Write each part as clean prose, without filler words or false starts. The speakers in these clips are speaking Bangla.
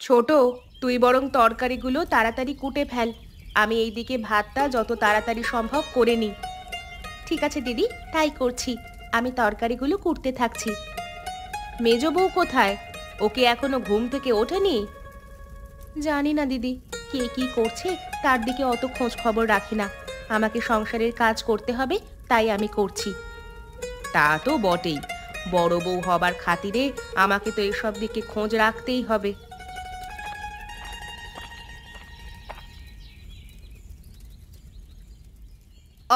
ছোট, তুই বরং তরকারিগুলো তাড়াতাড়ি কুটে ফেল। আমি এইদিকে ভাতটা যত তাড়াতাড়ি সম্ভব করে নিই। ঠিক আছে দিদি, তাই করছি। আমি তরকারিগুলো কুটতে থাকছি। মেজ বউ কোথায়? ওকে এখনো ঘুম থেকে ওঠেনি? জানি না দিদি, কে কি করছে তার দিকে অত খোঁজ খবর রাখি না। আমাকে সংসারের কাজ করতে হবে, তাই আমি করছি। তা তো বটেই, বড় বউ হবার খাতিরে আমাকে তো এসব দিকে খোঁজ রাখতেই হবে।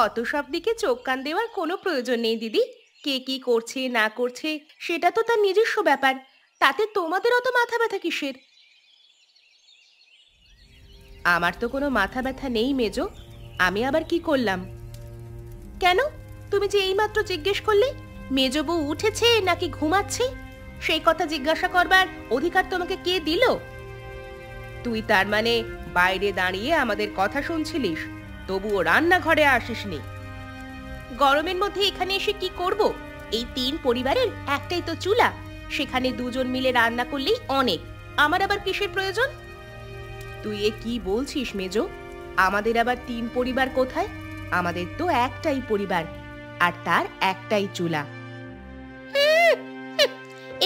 অত সব দিকে চোখ কান দেওয়ার কোনো প্রয়োজন নেই দিদি। কে কি করছে না করছে সেটা তো তার নিজস্ব ব্যাপার। তাতে তোমাদের অত মাথা ব্যথা কিসের? আমার তো কোনো মাথা ব্যথা নেই মেজো। আমি আবার কি করলাম? কেন? তুমি যে এইমাত্র জিজ্ঞেস করলে মেজো বউ উঠেছে নাকি ঘুমাচ্ছে, সেই কথা জিজ্ঞাসা করবার অধিকার তোমাকে কে দিল? তুই তার মানে বাইরে দাঁড়িয়ে আমাদের কথা শুনছিলিস, তবুও রান্নাঘরে আসিসনি? গরমের মধ্যে এখানে এসে কি করব? এই তিন পরিবারের একটাই তো চুলা, সেখানে দুজন মিলে রান্না করলেই অনেক। আমার আবার কিসের প্রয়োজন? তুই এ কি বলছিস মেজো? আমাদের আবার তিন পরিবার কোথায়? আমাদের তো একটাই পরিবার, আর তার একটাই চুলা।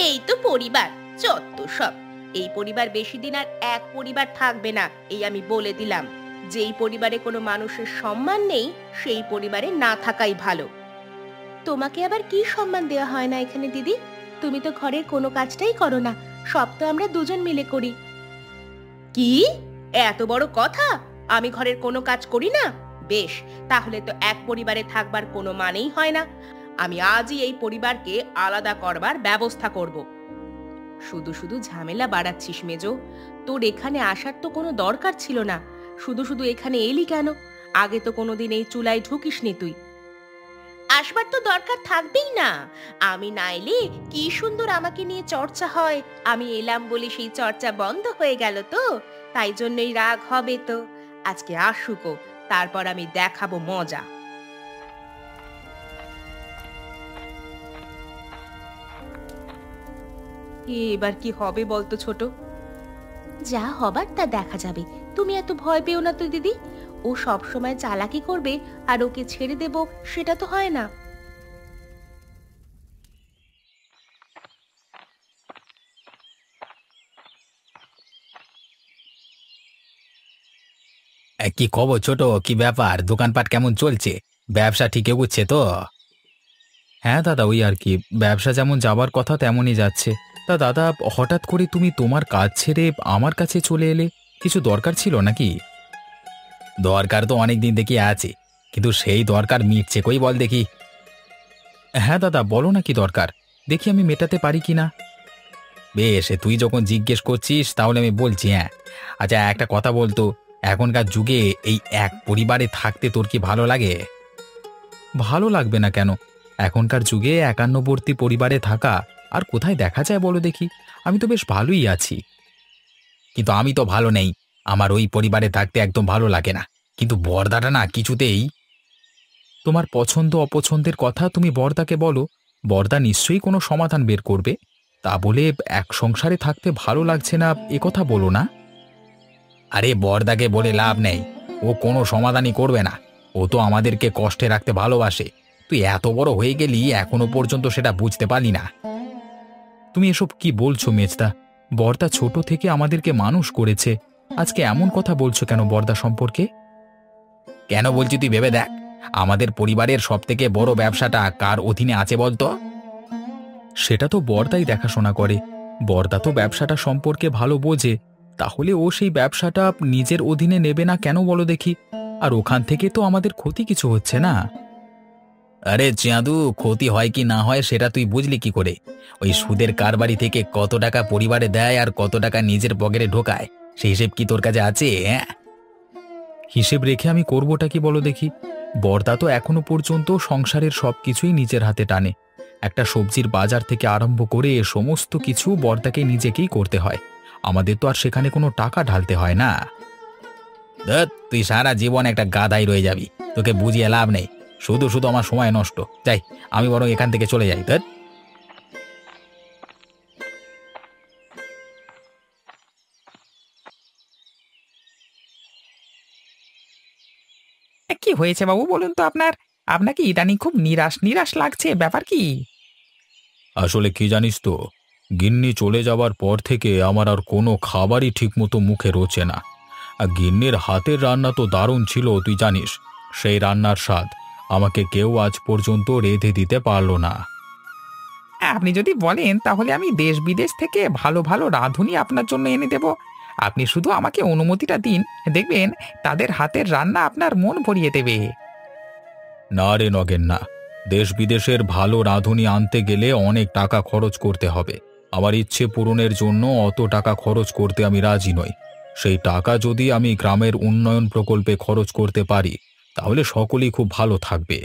এই তো পরিবার, যত সব। এই পরিবার বেশি দিন আর এক পরিবার থাকবে না, এই আমি বলে দিলাম। যেই পরিবারে কোনো মানুষের সম্মান নেই, সেই পরিবারে না থাকাই ভালো। তোমাকে আবার কি সম্মান দেওয়া হয় না এখানে দিদি? তুমি তো ঘরের কোনো কাজটাই করো না, সব তো আমরা দুজন মিলে করি। কি এত বড় কথা? আমি ঘরের কোনো কাজ করি না? বেশ, তাহলে তো এক পরিবারে থাকবার কোনো মানেই হয় না। আমি আজই এই পরিবারকে আলাদা করবার ব্যবস্থা করব। শুধু শুধু ঝামেলা বাড়াচ্ছিস মেজো। তোর এখানে আসার তো কোনো দরকার ছিল না। শুধু শুধু এখানে এলি কেন? আগে তো কোনোদিন এই চুলায় ঢুকিসনি তুই। আসবার তো দরকার থাকবেই না। আমি না এলে কি সুন্দর আমাকে নিয়ে চর্চা হয়। আমি এলাম বলে সেই চর্চা বন্ধ হয়ে গেল তো, তাই জন্যই রাগ হবে তো। আজকে আসুকো, তারপর আমি দেখাবো মজা। এবার কি হবে বলতো ছোট? যা হবার তা দেখা যাবে। তুমি এত ভয় পেও না তো দিদি। ও সব সময় চালাকি করবে আর ওকে ছেড়ে দেব, সেটা তো হয় না। কি খবর ছোট? কি ব্যাপার? দোকানপাট কেমন চলছে? ব্যবসা ঠিক এগুচ্ছে তো? হ্যাঁ দাদা, ওই আর কি, ব্যবসা যেমন যাবার কথা তেমনই যাচ্ছে। তা দাদা, হঠাৎ করে তুমি তোমার কাজ ছেড়ে আমার কাছে চলে এলে, কিছু দরকার ছিল নাকি? দরকার তো অনেক দিন দেখি আছে, কিন্তু সেই দরকার মিটছে কই বল দেখি। হ্যাঁ দাদা, বলো না কি দরকার, দেখি আমি মেটাতে পারি কিনা। বেশ, তুই যখন জিজ্ঞেস করছিস তাহলে আমি বলছি। হ্যাঁ, আচ্ছা একটা কথা বলতো, এখনকার যুগে এই এক পরিবারে থাকতে তোর কি ভালো লাগে? ভালো লাগবে না কেন? এখনকার যুগে একান্নবর্তী পরিবারে থাকা আর কোথায় দেখা যায় বলো দেখি? আমি তো বেশ ভালোই আছি। কিন্তু আমি তো ভালো নেই, আমার ওই পরিবারে থাকতে একদম ভালো লাগে না। কিন্তু বর্দাটা না কিছুতেই। তোমার পছন্দ অপছন্দের কথা তুমি বর্দাকে বলো, বর্দা নিশ্চয়ই কোনো সমাধান বের করবে। তা বলে এক সংসারে থাকতে ভালো লাগছে না এ কথা বলো না। আরে বর্দাকে বলে লাভ নেই, ও কোনো সমাধানই করবে না। ও তো আমাদেরকে কষ্টে রাখতে ভালোবাসে। তুই এত বড় হয়ে গেলি এখনো পর্যন্ত সেটা বুঝতে পারলি না। তুমি এসব কি বলছো মেজদা? বর্দা ছোট থেকে আমাদেরকে মানুষ করেছে, আজকে এমন কথা বলছো কেন বর্দা সম্পর্কে? কেন বলছি তুই ভেবে দেখ, আমাদের পরিবারের সবথেকে বড় ব্যবসাটা কার অধীনে আছে বলতো? সেটা তো বর্দাই দেখাশোনা করে। বর্দা তো ব্যবসাটা সম্পর্কে ভালো বোঝে, তাহলে ও সেই ব্যবসাটা নিজের অধীনে নেবে না কেন বলো দেখি? আর ওখান থেকে তো আমাদের ক্ষতি কিছু হচ্ছে না। আরে চাঁদু, ক্ষতি হয় কি না হয় সেটা তুই বুঝলি কি করে? ওই সুদের কারবারি থেকে কত টাকা পরিবারে দেয় আর কত টাকা নিজের পকেটে ঢোকায়, সেই হিসেব কি তোর কাছে আছে? হ্যাঁ, হিসেব রেখে আমি করবোটা কি বলো দেখি? বর্দা তো এখনো পর্যন্ত সংসারের সবকিছুই নিজের হাতে টানে। একটা সবজির বাজার থেকে আরম্ভ করে সমস্ত কিছু বর্দাকে নিজেকেই করতে হয়। আমাদের তো আর সেখানে কোনো টাকা ঢালতে হয় না। ধ্যাৎ, তুই সারা জীবন একটা গাধাই রয়ে যাবি, তোকে বুঝিয়ে লাভ নেই। শুধু শুধু আমার সময় নষ্ট। যাই, আমি বরং এখান থেকে চলে যাই। ধ্যাৎ। হয়েছে বাবু বলুন তো আপনার? আপনাকে ইদানিং খুব নিরাশ নিরাশ লাগছে, ব্যাপার কি? আসলে কি জানিস তো, গিন্নি চলে যাবার পর থেকে আমার আর কোনো খাবারই ঠিকমতো মুখে রোচে না। আর গিন্নির হাতের রান্না তো দারুণ ছিল, তুই জানিস। সেই রান্নার স্বাদ আমাকে কেউ আজ পর্যন্ত রেঁধে দিতে পারলো না। আপনি যদি বলেন তাহলে আমি দেশ বিদেশ থেকে ভালো ভালো রাঁধুনি আপনার জন্য এনে দেব। আপনি শুধু আমাকে অনুমতিটা দিন, দেখবেন তাদের হাতের রান্না আপনার মন ভরিয়ে দেবে। না রে নগেন, না। দেশ বিদেশের ভালো রাঁধুনি আনতে গেলে অনেক টাকা খরচ করতে হবে। আমার ইচ্ছে পূরণের জন্য অত টাকা খরচ করতে আমি রাজি নই। সেই টাকা যদি আমি গ্রামের উন্নয়ন প্রকল্পে খরচ করতে পারি, তাহলে সকলেই খুব ভালো থাকবে।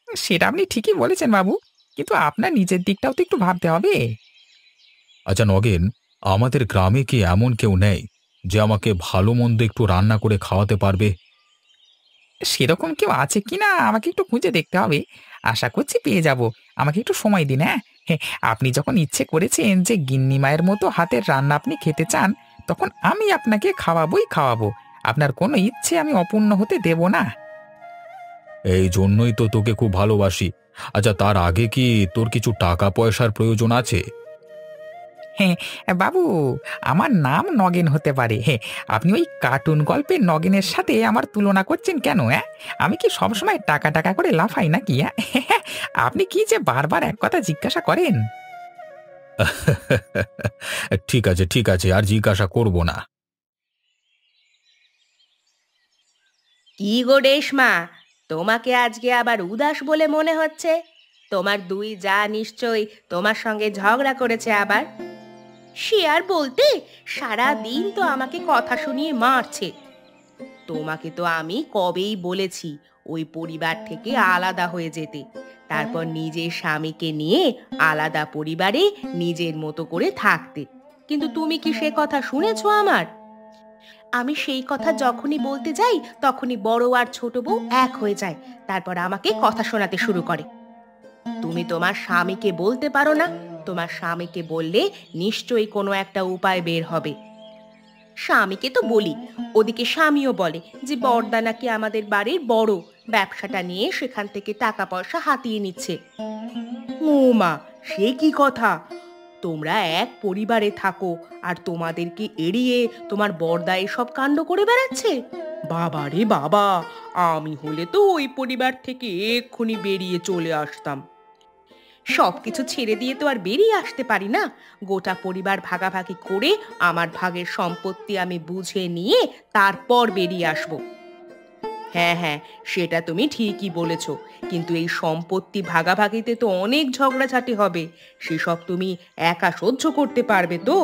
সেটা আপনি ঠিকই বলেছেন বাবু, কিন্তু আপনার নিজের দিকটাও তো একটু ভাবতে হবে। আচ্ছা নগেন, আমাদের গ্রামে কি এমন কেউ নেই যে আমাকে ভালো মন্দ একটু রান্না করে খাওয়াতে পারবে? সেরকম কেউ আছে কিনা আমাকে একটু খুঁজে দেখতে হবে। আশা করছি পেয়ে যাব। আমাকে একটু সময় দিন, হ্যাঁ। হ্যাঁ, আপনি যখন ইচ্ছে করেছেন যে গিন্নি মায়ের মতো হাতের রান্না আপনি খেতে চান, তখন আমি আপনাকে খাওয়াবোই খাওয়াবো। আপনার কোনো ইচ্ছে আমি অপূর্ণ হতে দেব না। এই জন্যই তো তোকে খুব ভালোবাসি। আচ্ছা, তার আগে কি তোর কিছু টাকা পয়সার প্রয়োজন আছে? হ্যাঁ বাবু, আমার নাম নগেন হতে পারে, হ্যাঁ। আপনি ওই কার্টুন গল্পের নগেনের সাথে আমার তুলনা করছেন কেন, হ্যাঁ? আমি কি সবসময় টাকা টাকা করে লাফাই নাকি, হ্যাঁ? আপনি কি যে বারবার এক কথা জিজ্ঞাসা করেন। ঠিক আছে, ঠিক আছে, আর জিজ্ঞাসা করব না। কি গো রেশমা, তোমাকে আজকে আবার উদাস বলে মনে হচ্ছে। তোমার দুই যা নিশ্চয়ই তোমার সঙ্গে ঝগড়া করেছে আবার। সে আর বলতে, সারা দিন তো আমাকে কথা শুনিয়ে মারছে। তোমাকে তো আমি কবেই বলেছি ওই পরিবার থেকে আলাদা হয়ে যেতে, তারপর নিজের স্বামীকে নিয়ে আলাদা পরিবারে নিজের মতো করে থাকতে। কিন্তু তুমি কি সে কথা শুনেছো আমার? আমি সেই কথা যখনই বলতে যাই তখনই বড় আর ছোট বউ এক হয়ে যায়, তারপর আমাকে কথা শোনাতে শুরু করে। তুমি তোমার স্বামীকে বলতে পারো না? তোমার স্বামীকে বললে নিশ্চয়ই কোনো একটা উপায় বের হবে। স্বামীকে তো বলি, ওদিকে স্বামীও বলে যে বড়দা নাকি আমাদের বাড়ির বড়, ব্যবসাটা নিয়ে সেখান থেকে টাকা পয়সা হাতিয়ে নিচ্ছে। ও মা, সে কি কথা! তোমরা এক পরিবারে থাকো আর তোমাদেরকে এড়িয়ে তোমার বড়দা এসব কাণ্ড করে বেড়াচ্ছে? বাবা রে বাবা, আমি হলে তো ওই পরিবার থেকে এক্ষুনি বেরিয়ে চলে আসতাম। সবকিছু ছেড়ে দিয়ে তো আর বেরিয়ে আসতে পারি না। গোটা পরিবার ভাগাভাগি করে আমার ভাগের সম্পত্তি আমি বুঝে নিয়ে তারপর বেরিয়ে আসব। হ্যাঁ হ্যাঁ, সেটা তুমি ঠিকই বলেছ, কিন্তু এই সম্পত্তি ভাগাভাগিতে তো অনেক ঝগড়াঝাটি হবে। সেসব তুমি একা সহ্য করতে পারবে তো?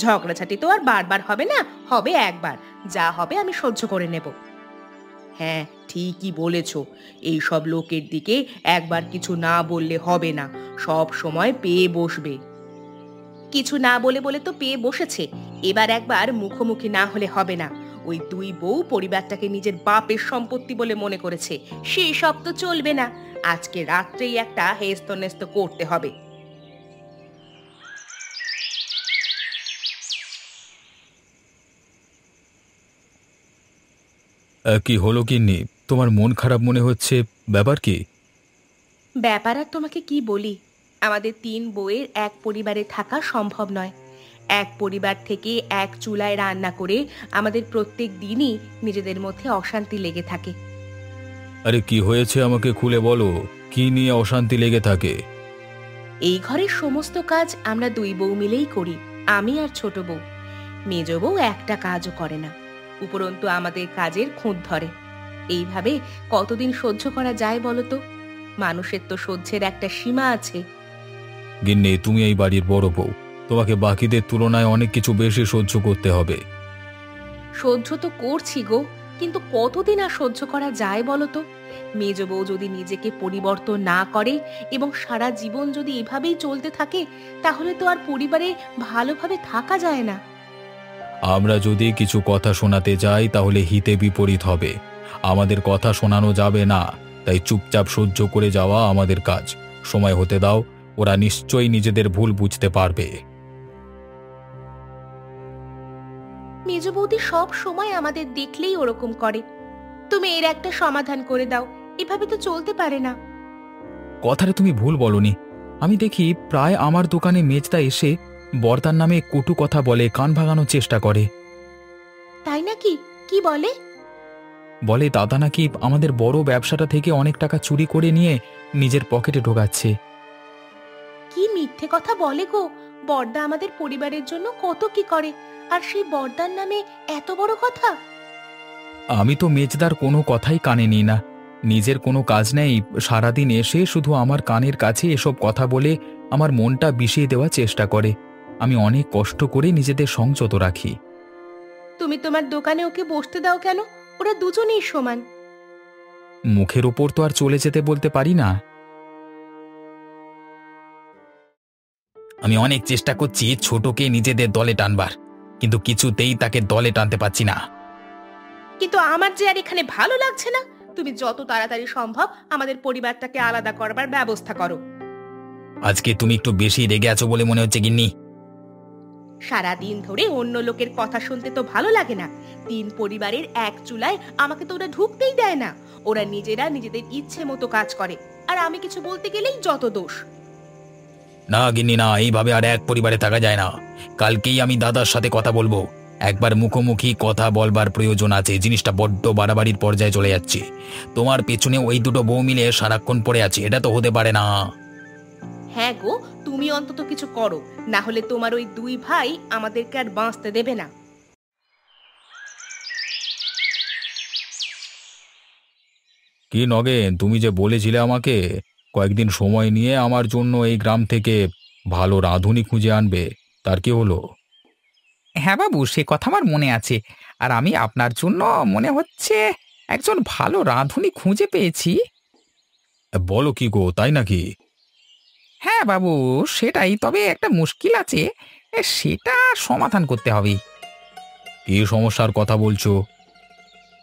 ঝগড়াঝাটি তো আর বারবার হবে না, হবে একবার। যা হবে আমি সহ্য করে নেব। হ্যাঁ, ঠিকই বলেছ। এই সব লোকের দিকে একবার কিছু না বললে হবে না, সব সময় পেয়ে বসবে। কিছু না বলে বলে তো পেয়ে বসেছে, এবার একবার মুখোমুখি না হলে হবে না। ওই দুই বউ পরিবারটাকে নিজের বাপের সম্পত্তি বলে মনে করেছে, সেই সব তো চলবে না। আজকে রাত্রেই একটা হেস্তনেস্ত করতে হবে। কি হলো গিন্নি, তোমার মন খারাপ মনে হচ্ছে? ব্যাপার কি? ব্যাপার আর তোমাকে কি বলি, আমাদের তিন বউয়ের এক পরিবারে থাকা সম্ভব নয়। এক পরিবার থেকে এক চুলায় রান্না করে আমাদের প্রত্যেক দিনই নিজেদের মধ্যে অশান্তি লেগে থাকে। আরে কি হয়েছে আমাকে খুলে বলো, কি নিয়ে অশান্তি লেগে থাকে? এই ঘরের সমস্ত কাজ আমরা দুই বউ মিলেই করি, আমি আর ছোট বউ। মেজ বউ একটা কাজও করে না, উপরন্তু আমাদের কাজের খুঁত ধরে। এইভাবে কতদিন সহ্য করা যায় বলো তো? মানুষের তো সহ্যের একটা সীমা আছে। গিন্নি, তুমি এই বাড়ির বড় বউ, তোমাকে বাকিদের তুলনায় অনেক কিছু বেশি সহ্য করতে হবে। সহ্য তো করছি গো, কিন্তু কতদিন আর সহ্য করা যায় বলো তো? মেজ বউ যদি নিজেকে পরিবর্তন না করে এবং সারা জীবন যদি এভাবেই চলতে থাকে, তাহলে তো আর পরিবারে ভালোভাবে থাকা যায় না। আমরা যদি কিছু কথা শোনাতে যাই তাহলে হিতে বিপরীত হবে। আমাদের কথা শোনানো যাবে না, তাই চুপচাপ সহ্য করে যাওয়া আমাদের কাজ। সময় হতে দাও, ওরা নিশ্চয়ই নিজেদের ভুল বুঝতে পারবে। মেজ বৌদি সব সময় আমাদের দেখলেই ওরকম করে। তুমি এর একটা সমাধান করে দাও, এভাবে তো চলতে পারে না। কথাটা তুমি ভুল বলনি। আমি দেখি প্রায় আমার দোকানে মেজদা এসে বর্দার নামে কটু কথা বলে, কান ভাঙানোর চেষ্টা করে। তাই নাকি? কি বলে? বলে দাদা নাকি আমাদের বড় ব্যবসাটা থেকে অনেক টাকা চুরি করে নিয়ে নিজের পকেটে ঢোকাচ্ছে। কি মিথ্যে কথা বলে গো! বর্দা আমাদের পরিবারের জন্য কত কি করে, আর সেই বর্দার নামে এত বড় কথা! আমি তো মেজদার কোনো কথাই কানে নিই না। নিজের কোনো কাজ নেই, সারাদিন এসে শুধু আমার কানের কাছে এসব কথা বলে আমার মনটা বিষিয়ে দেওয়ার চেষ্টা করে। আমি অনেক কষ্ট করে নিজেদের সংযত রাখি। তুমি তোমার দোকানে ওকে বসতে দাও কেন? ওরা দুজনেই সমান। মুখের ওপর তো আর চলে যেতে বলতে পারি না। আমি অনেক চেষ্টা করছি ছোটকে নিজেদের দলে টানবার, কিন্তু কিছুতেই তাকে দলে টানতে পারছি না। কিন্তু আমার যে আর এখানে ভালো লাগছে না। তুমি যত তাড়াতাড়ি সম্ভব আমাদের পরিবারটাকে আলাদা করবার ব্যবস্থা করো। আজকে তুমি একটু বেশি রেগে আছো বলে মনে হচ্ছে গিন্নি। সারাদিন ধরে অন্য লোকের কথা শুনতে তো ভালো লাগে না। তিন পরিবারের এক চুলায় আমাকে তো ওরা ঢুকতেই দেয় না। ওরা নিজেরা নিজেদের ইচ্ছে মতো কাজ করে, আর আমি কিছু বলতে গেলেই যত দোষ। না গিন্নি না, এইভাবে আর এক পরিবারে থাকা যায় না। কালকেই আমি দাদার সাথে কথা বলবো। একবার মুখোমুখি কথা বলবার প্রয়োজন আছে। জিনিসটা বড্ড বাড়াবাড়ির পর্যায়ে চলে যাচ্ছে। তোমার পেছনে ওই দুটো বউ মিলে সারাক্ষণ পড়ে আছে, এটা তো হতে পারে না। হ্যাঁ গো, তুমি অন্তত কিছু করো, না হলে তোমার ওই দুই ভাই আমাদেরকে আর বাঁচতে দেবে না। কি নগেন, তুমি যে বলেছিলে আমাকে কয়েকদিন সময় নিয়ে আমার জন্য এই গ্রাম থেকে ভালো রাঁধুনি খুঁজে আনবে, তার কি হলো? হ্যাঁ বাবু, সে কথা আমার মনে আছে। আর আমি আপনার জন্য মনে হচ্ছে একজন ভালো রাঁধুনি খুঁজে পেয়েছি। বলো কি গো, তাই নাকি? হ্যাঁ বাবু, সেটাই। তবে একটা মুশকিল আছে, সেটা সমাধান করতে হবে। কি সমস্যার কথা বলছো?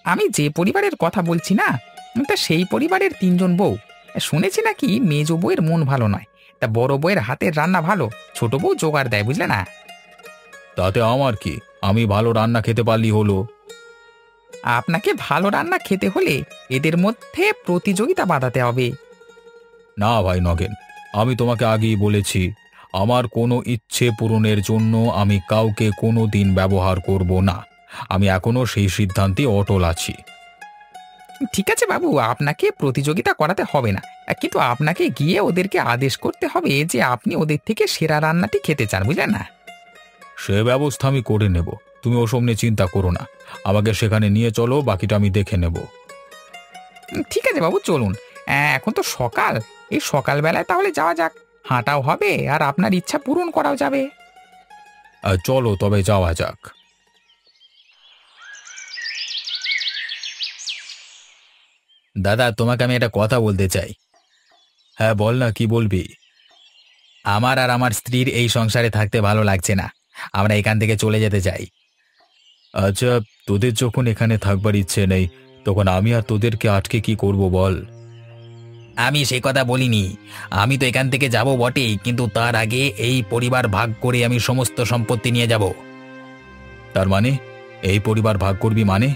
আমি যে পরিবারের কথা বলছি না, তা সেই পরিবারের তিনজন বউ। শুনেছি নাকি মেজ বউয়ের মন ভালো নয়, তা বড় বউয়ের হাতের রান্না ভালো, ছোট বউ জোগাড় দেয়, বুঝলে না? তাতে আমার কি, আমি ভালো রান্না খেতে পারলি হলো। আপনাকে ভালো রান্না খেতে হলে এদের মধ্যে প্রতিযোগিতা বাঁধাতে হবে। না ভাই নগেন, আমি তোমাকে আগেই বলেছি, আমার কোনো ইচ্ছে পূরণের জন্য আমি কাউকে কোনো দিন ব্যবহার করব না। আমি এখনো সেই সিদ্ধান্তে অটল আছি। ঠিক আছে বাবু, আপনাকে প্রতিযোগিতা করাতে হবে না, কিন্তু আপনাকে গিয়ে ওদেরকে আদেশ করতে হবে যে আপনি ওদের থেকে সেরা রান্নাটি খেতে চান, বুঝলেন না? সে ব্যবস্থা আমি করে নেব, তুমি ওসব নিয়ে চিন্তা করো না। আমাকে সেখানে নিয়ে চলো, বাকিটা আমি দেখে নেব। ঠিক আছে বাবু, চলুন। এখন তো সকাল, এই সকালবেলায় তাহলে যাওয়া যাক। হাঁটাও হবে আর আপনার ইচ্ছা পূরণ করাও যাবে। চলো তবে যাওয়া যাক। দাদা, তোমাকে আমি একটা কথা বলতে চাই। হ্যাঁ বল না, কি বলবি? আমার আর আমার স্ত্রীর এই সংসারে থাকতে ভালো লাগছে না, আমরা এখান থেকে চলে যেতে চাই। আচ্ছা, তোদের যখন এখানে থাকবার ইচ্ছে নেই, তখন আমি আর তোদেরকে আটকে কি করব বল? আমি সেই কথা বলিনি। আমি তো এখান থেকে যাব বটেই, কিন্তু তার আগে এই পরিবার ভাগ করে আমি সমস্ত সম্পত্তি নিয়ে যাব। তার মানে এই পরিবার ভাগ করবি মানে?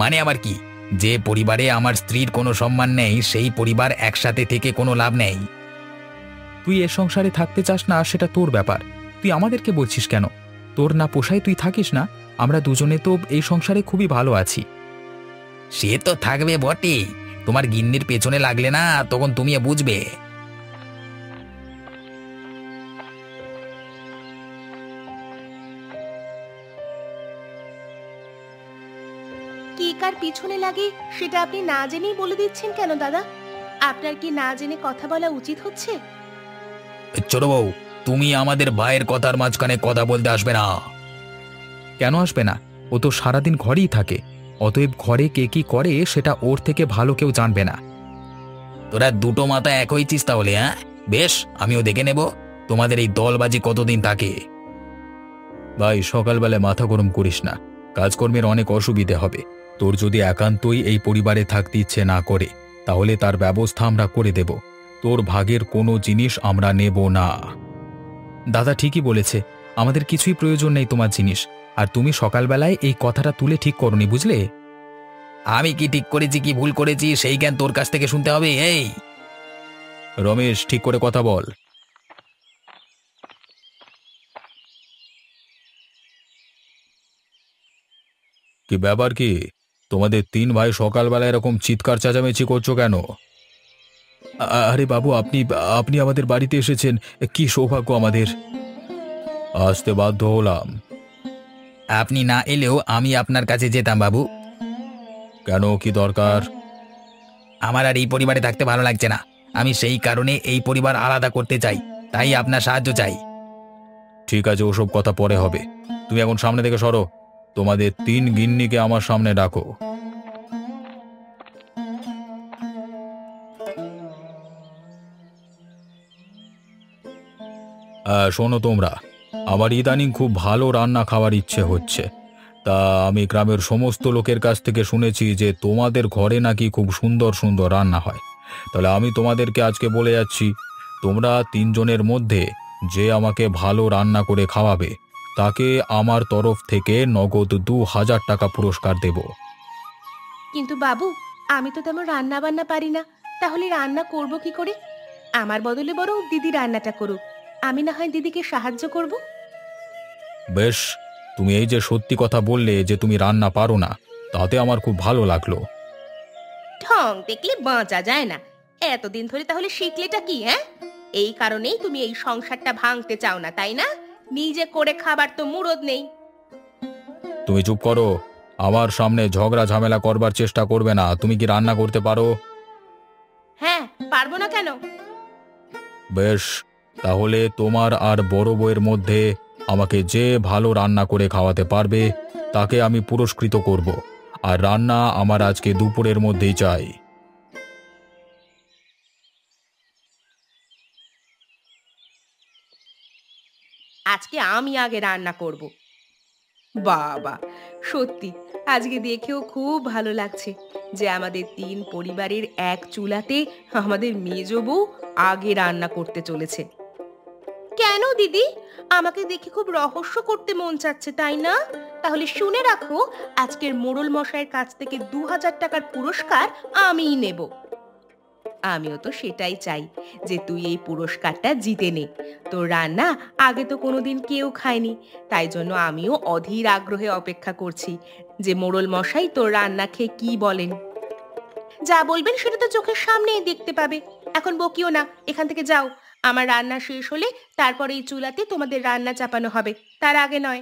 মানে আবার কি? যে পরিবারে আমার স্ত্রীর কোনো সম্মান নেই, সেই পরিবার একসাথে থেকে কোনো লাভ নেই। তুই এ সংসারে থাকতে চাস না, সেটা তোর ব্যাপার। তুই আমাদেরকে বলছিস কেন? তোর না পোষায় তুই থাকিস না। আমরা দুজনে তো এই সংসারে খুবই ভালো আছি। সে তো থাকবে বটে, তোমার গিন্নির পেছনে লাগলে না, তখন তুমি বুঝবে। কি কার পিছনে লাগে সেটা আপনি না জেনেই বলে দিচ্ছেন কেন দাদা? আপনার কি না জেনে কথা বলা উচিত হচ্ছে? ছোট বউ, তুমি আমাদের ভাইয়ের কথার মাঝখানে কথা বলতে আসবে না। কেন আসবে না? ও তো সারাদিন ঘরেই থাকে। অতএব ঘরে কে কি করে সেটা ওর থেকে ভালো কেউ জানবে না। তোরা দুটো মাথা এক হয়েছিস তাহলে? হ্যাঁ বেশ, আমিও দেখে নেব তোমাদের এই দলবাজি কতদিন থাকে। ভাই, সকালবেলায় মাথা গরম করিস না। কাজকর্মের অনেক অসুবিধে হবে। তোর যদি একান্তই এই পরিবারে থাকতে ইচ্ছে না করে, তাহলে তার ব্যবস্থা আমরা করে দেব। তোর ভাগের কোনো জিনিস আমরা নেব না। দাদা ঠিকই বলেছে, আমাদের কিছুই প্রয়োজন নেই তোমার জিনিস। আর তুমি সকালবেলায় এই কথাটা তুলে ঠিক করনি, বুঝলে? আমি কি ঠিক করেছি কি ভুল করেছি সেই জ্ঞান তোর কাছ থেকে শুনতে হবে? এই রমেশ, ঠিক করে কথা বল। কি ব্যাপার কি? তোমাদের তিন ভাই সকালবেলা এরকম চিৎকার চেঁচামেচি করছো কেন? আরে বাবু, আপনি আপনি আমাদের বাড়িতে এসেছেন, কি সৌভাগ্য আমাদের। আসতে বাধ্য হলাম। আপনি না এলেও আমি আপনার কাছে যেতাম বাবু। কেন, কি দরকার? আমার আর এই পরিবারে থাকতে ভালো লাগছে না। আমি সেই কারণে এই পরিবার আলাদা করতে চাই, তাই আপনার সাহায্য চাই। ঠিক আছে, ওসব কথা পরে হবে। তুমি এখন সামনে থেকে সরো। তোমাদের তিন গিন্নিকে আমার সামনে ডাকো। শোনো তোমরা, আমার ইদানিং খুব ভালো রান্না খাওয়ার ইচ্ছে হচ্ছে। তা আমি গ্রামের সমস্ত লোকের কাছ থেকে শুনেছি যে তোমাদের ঘরে নাকি খুব সুন্দর সুন্দর রান্না হয়। তাহলে আমি তোমাদেরকে আজকে বলে যাচ্ছি, তোমরা তিনজনের মধ্যে যে আমাকে ভালো রান্না করে খাওয়াবে তাকে আমার তরফ থেকে নগদ ২,০০০ টাকা পুরস্কার দেব। কিন্তু বাবু, আমি তো তেমন রান্না বান্না পারি না, তাহলে রান্না করব কি করে? আমার বদলে বরং দিদি রান্নাটা করুক, আমি না হয় দিদিকে সাহায্য করব। বেশ, তুমি এই যে সত্যি কথা বললে যে তুমি রান্না পারো না, তাতে আমার খুব ভালো লাগলো। ঠং দেখলে বাঁচা যায় না। এতদিন ধরে তাহলে শিখলেটা কি, হ্যাঁ? এই কারণেই তুমি এই সংসারটা ভাঙতে চাও না, তাই না? নিজে করে খাবার তো মুরদ নেই। তুমি চুপ করো। আমার সামনে ঝগড়া ঝামেলা করবার চেষ্টা করবে না। তুমি কি রান্না করতে পারো? হ্যাঁ, পারবো না কেন? বেশ, তাহলে তোমার আর বড় বউয়ের মধ্যে আমাকে যে ভালো রান্না করে খাওয়াতে পারবে তাকে আমি পুরস্কৃত করব। আর রান্না আমার আজকে দুপুরের মধ্যেই চাই। আজকে আমি আগে রান্না করব। বাবা, সত্যি আজকে দেখেও খুব ভালো লাগছে যে আমাদের তিন পরিবারের এক চুলাতে আমাদের মেজ বউ আগে রান্না করতে চলেছে। কেন দিদি, আমাকে দেখে খুব রহস্য করতে মন চাচ্ছে, তাই না? তাহলে শুনে রাখো, আজকের মোড়ল মশাইয়ের কাছ থেকে ২,০০০ টাকার পুরস্কার আমিই নেব। আমিও তো সেটাই চাই যে তুই এই পুরস্কারটা জিতে নে। তোর রান্না আগে তো কোনোদিন কেউ খায়নি, তাই জন্য আমিও অধীর আগ্রহে অপেক্ষা করছি যে মোড়ল মশাই তোর রান্না খেয়ে কি বলেন। যা বলবেন সেটা তো চোখের সামনেই দেখতে পাবে। এখন বকিও না, এখান থেকে যাও। আমার রান্না শেষ হলে তারপরে এই চুলাতে তোমাদের রান্না চাপানো হবে, তার আগে নয়।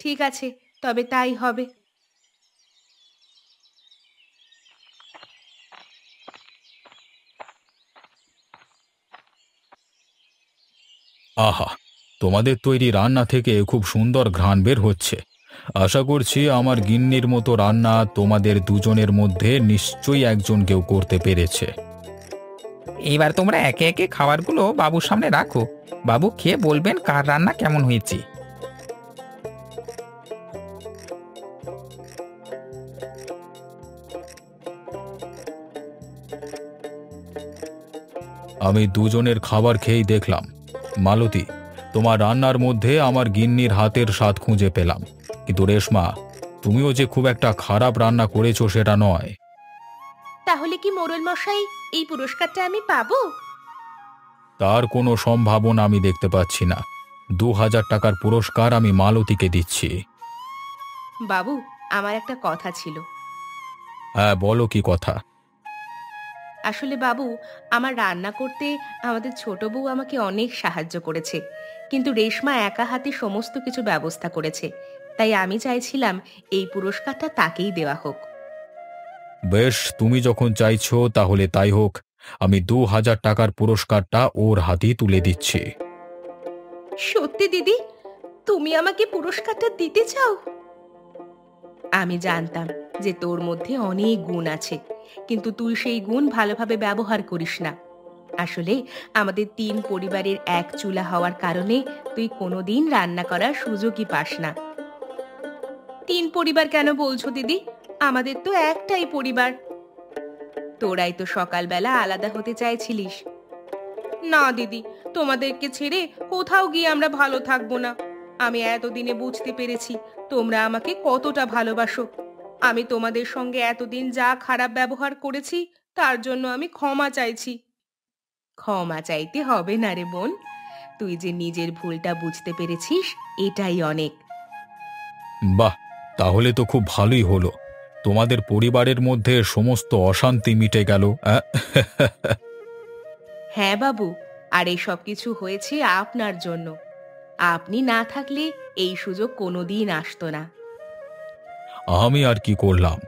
ঠিক আছে, তবে তাই হবে। আহা, তোমাদের তৈরি রান্না থেকে খুব সুন্দর ঘ্রাণ বের হচ্ছে। আশা করছি আমার গিন্নির মতো রান্না তোমাদের দুজনের মধ্যে নিশ্চয়ই একজন কেউ করতে পেরেছে। এইবার তোমরা একে একে খাবারগুলো বাবুর সামনে রাখো। বাবু খেয়ে বলবেন কার রান্না কেমন হয়েছে। আমি দুজনের খাবার খেয়েই দেখলাম, মালতী, তোমার রান্নার মধ্যে আমার গিন্নির হাতের স্বাদ খুঁজে পেলাম। কিন্তু রেশমা, তুমিও যে খুব একটা খারাপ রান্না করেছো সেটা নয়। তাহলে কি মোড়ল মশাই, এই পুরস্কারটা আমি পাবো? তার কোনো সম্ভাবনা আমি দেখতে পাচ্ছি না। ২,০০০ টাকার পুরস্কার আমি মালতীকে দিচ্ছি। বাবু, আমার একটা কথা ছিল। হ্যাঁ, বলো কি কথা? আসলে বাবু, আমার রান্না করতে আমাদের ছোট বউ আমাকে অনেক সাহায্য করেছে, কিন্তু রেশমা একা হাতে সমস্ত কিছু ব্যবস্থা করেছে। তাই আমি চাইছিলাম এই পুরস্কারটা তাকেই দেওয়া হোক। বেশ, তুমি যখন চাইছো তাহলে তাই হোক। আমি ২,০০০ টাকার পুরস্কারটা ওর হাতেই তুলে দিচ্ছি। সত্যি দিদি, তুমি আমাকে পুরস্কারটা দিতে চাও? আমি জানতাম যে তোর মধ্যে অনেক গুণ আছে, কিন্তু তুই সেই গুণ ভালোভাবে ব্যবহার করিস না। আসলে আমাদের তিন পরিবারের এক চুলা হওয়ার কারণে তুই কোনোদিন রান্না করার সুযোগই পাস না। তিন পরিবার কেন বলছো দিদি? আমাদের তো একটাই পরিবার। তোরাই তো সকালবেলা আলাদা হতে চাইছিলিস। না দিদি, তোমাদেরকে ছেড়ে কোথাও গিয়ে আমরা ভালো থাকবো না। আমি এতদিনে বুঝতে পেরেছি তোমরা আমাকে কতটা ভালোবাসো। আমি তোমাদের সঙ্গে এতদিন যা খারাপ ব্যবহার করেছি তার জন্য আমি ক্ষমা চাইছি। ক্ষমা চাইতে হবে না রে বোন, তুই যে নিজের ভুলটা বুঝতে পেরেছিস এটাই অনেক। বাহ, তাহলে তো খুব ভালোই হলো। তোমাদের পরিবারের মধ্যে সমস্ত অশান্তি মিটে গেল। হ্যাঁ বাবু, আর এই সব কিছু হয়েছে আপনার জন্য। আপনি না থাকলে এই সুযোগ কোনোদিন আসতো না। আমি আর কি করলাম?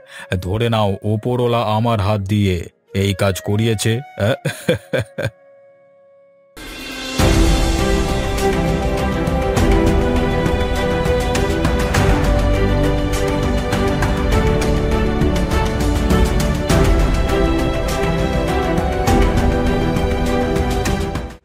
ধরে নাও ওপরওয়ালা আমার হাত দিয়ে এই কাজ করিয়েছে।